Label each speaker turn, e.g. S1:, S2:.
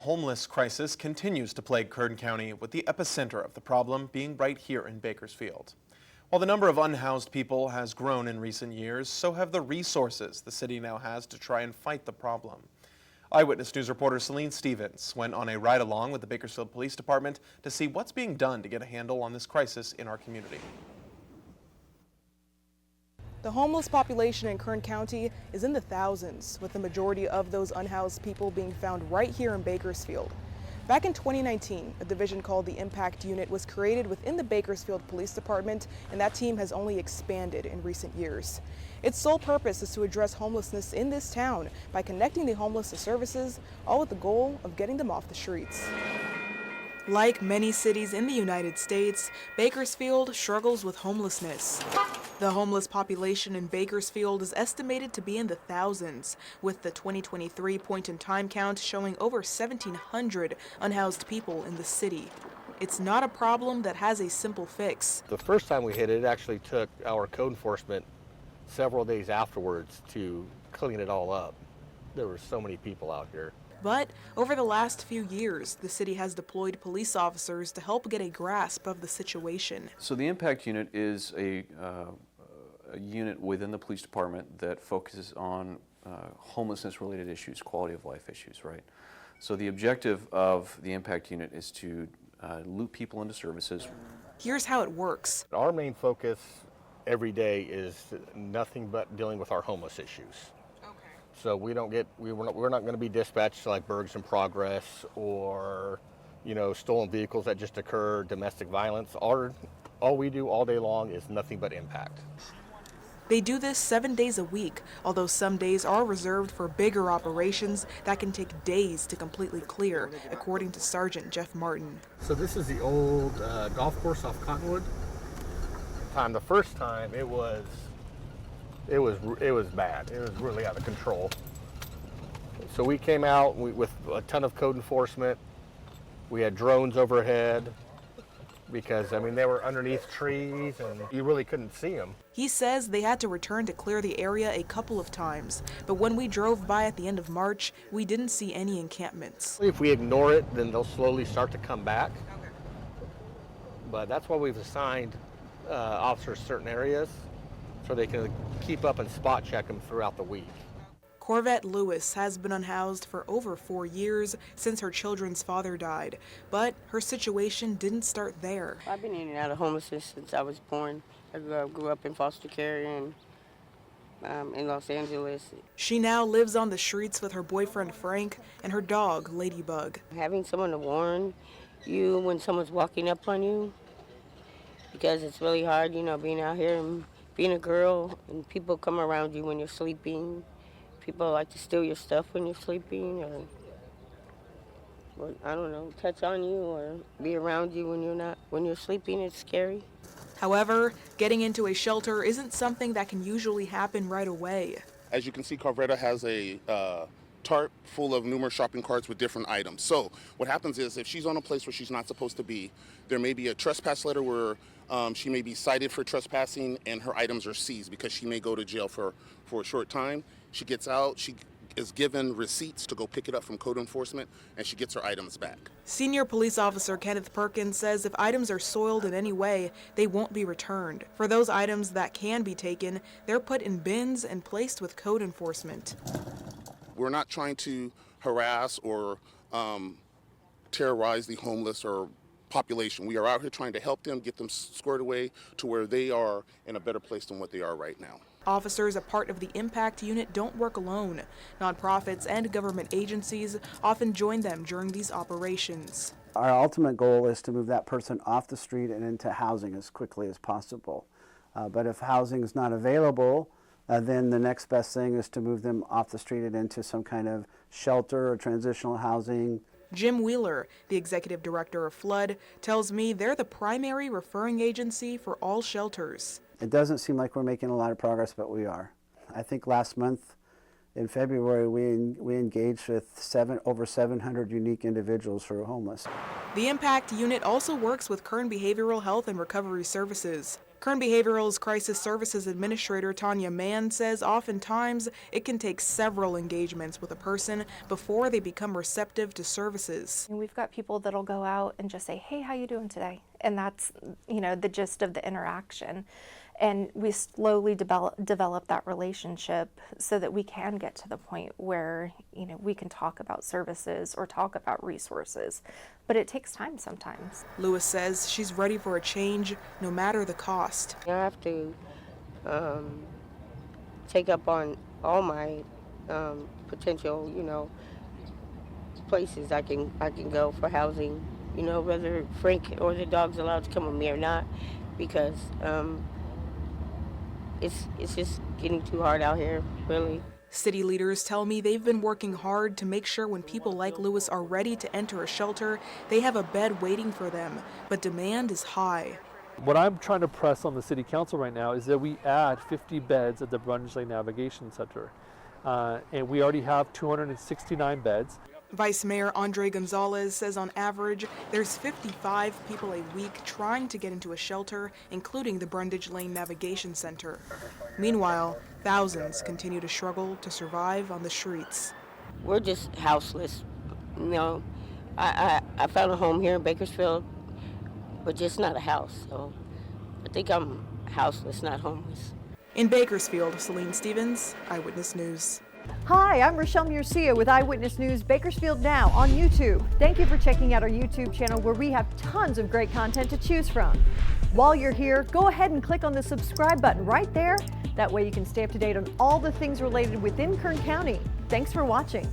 S1: homeless crisis continues to plague Kern County, with the epicenter of the problem being right here in Bakersfield. While the number of unhoused people has grown in recent years, so have the resources the city now has to try and fight the problem. Eyewitness News reporter Celine Stevens went on a ride-along with the Bakersfield Police Department to see what's being done to get a handle on this crisis in our community.
S2: The homeless population in Kern County is in the thousands, with the majority of those unhoused people being found right here in Bakersfield. Back in 2019, a division called the Impact Unit was created within the Bakersfield Police Department, and that team has only expanded in recent years. Its sole purpose is to address homelessness in this town by connecting the homeless to services, all with the goal of getting them off the streets. Like many cities in the United States, Bakersfield struggles with homelessness. The homeless population in Bakersfield is estimated to be in the thousands, with the 2023 point-in-time count showing over 1,700 unhoused people in the city. It's not a problem that has a simple fix.
S3: The first time we hit it, it actually took our code enforcement several days afterwards to clean it all up. There were so many people out here.
S2: But over the last few years, the city has deployed police officers to help get a grasp of the situation.
S4: So the Impact Unit is a unit within the police department that focuses on homelessness-related issues, quality of life issues, right? So the objective of the Impact Unit is to loop people into services.
S2: Here's how it works.
S3: Our main focus every day is nothing but dealing with our homeless issues. So we're not going to be dispatched to like Bergs in Progress or, stolen vehicles that just occur, domestic violence. All we do all day long is nothing but impact.
S2: They do this 7 days a week, although some days are reserved for bigger operations that can take days to completely clear, according to Sergeant Jeff Martin.
S3: So this is the old golf course off Cottonwood. The first time it was bad. It was really out of control. So we came out with a ton of code enforcement. We had drones overhead because, they were underneath trees and you really couldn't see them.
S2: He says they had to return to clear the area a couple of times, but when we drove by at the end of March, we didn't see any encampments.
S3: If we ignore it, then they'll slowly start to come back. But that's why we've assigned officers certain areas, so they can keep up and spot check them throughout the week.
S2: Corvette Lewis has been unhoused for over 4 years since her children's father died, but her situation didn't start there.
S5: I've been in and out of homelessness since I was born. I grew up in foster care in Los Angeles.
S2: She now lives on the streets with her boyfriend Frank and her dog Ladybug.
S5: Having someone to warn you when someone's walking up on you, because it's really hard, being out here and being a girl, and people come around you when you're sleeping. People like to steal your stuff when you're sleeping, or I don't know, touch on you or be around you when you're sleeping. It's scary.
S2: However, getting into a shelter isn't something that can usually happen right away.
S6: As you can see, Carvretta has a tarp full of numerous shopping carts with different items. So what happens is if she's on a place where she's not supposed to be, there may be a trespass letter where she may be cited for trespassing and her items are seized because she may go to jail for a short time. She gets out, she is given receipts to go pick it up from code enforcement, and she gets her items back.
S2: Senior police officer Kenneth Perkins says if items are soiled in any way, they won't be returned. For those items that can be taken, they're put in bins and placed with code enforcement.
S6: We're not trying to harass or terrorize the homeless or population. We are out here trying to help them, get them squared away to where they are in a better place than what they are right now.
S2: Officers, a part of the Impact Unit, don't work alone. Nonprofits and government agencies often join them during these operations.
S7: Our ultimate goal is to move that person off the street and into housing as quickly as possible. But if housing is not available, then the next best thing is to move them off the street and into some kind of shelter or transitional housing.
S2: Jim Wheeler, the executive director of Flood, tells me they're the primary referring agency for all shelters.
S7: It doesn't seem like we're making a lot of progress, but we are. I think last month in February we engaged with over 700 unique individuals who are homeless.
S2: The Impact Unit also works with Kern Behavioral Health and Recovery Services. Kern Behavioral's Crisis Services Administrator Tanya Mann says oftentimes it can take several engagements with a person before they become receptive to services.
S8: And we've got people that'll go out and just say, hey, how you doing today? And that's, the gist of the interaction. And we slowly develop that relationship so that we can get to the point where, we can talk about services or talk about resources. But it takes time sometimes.
S2: Lewis says she's ready for a change no matter the cost.
S5: I have to take up on all my potential, places I can go for housing, whether Frank or the dog's allowed to come with me or not, because it's just getting too hard out here, really.
S2: City leaders tell me they've been working hard to make sure when people like Lewis are ready to enter a shelter, they have a bed waiting for them, but demand is high.
S9: What I'm trying to press on the City Council right now is that we add 50 beds at the Brundage Lake Navigation Center. And we already have 269 beds.
S2: Vice Mayor Andre Gonzalez says on average, there's 55 people a week trying to get into a shelter, including the Brundage Lane Navigation Center. Meanwhile, thousands continue to struggle to survive on the streets.
S5: We're just houseless. I found a home here in Bakersfield, but just not a house. So I think I'm houseless, not homeless.
S2: In Bakersfield, Celine Stevens, Eyewitness News.
S10: Hi, I'm Rochelle Murcia with Eyewitness News Bakersfield Now on YouTube. Thank you for checking out our YouTube channel where we have tons of great content to choose from. While you're here, go ahead and click on the subscribe button right there. That way you can stay up to date on all the things related within Kern County. Thanks for watching.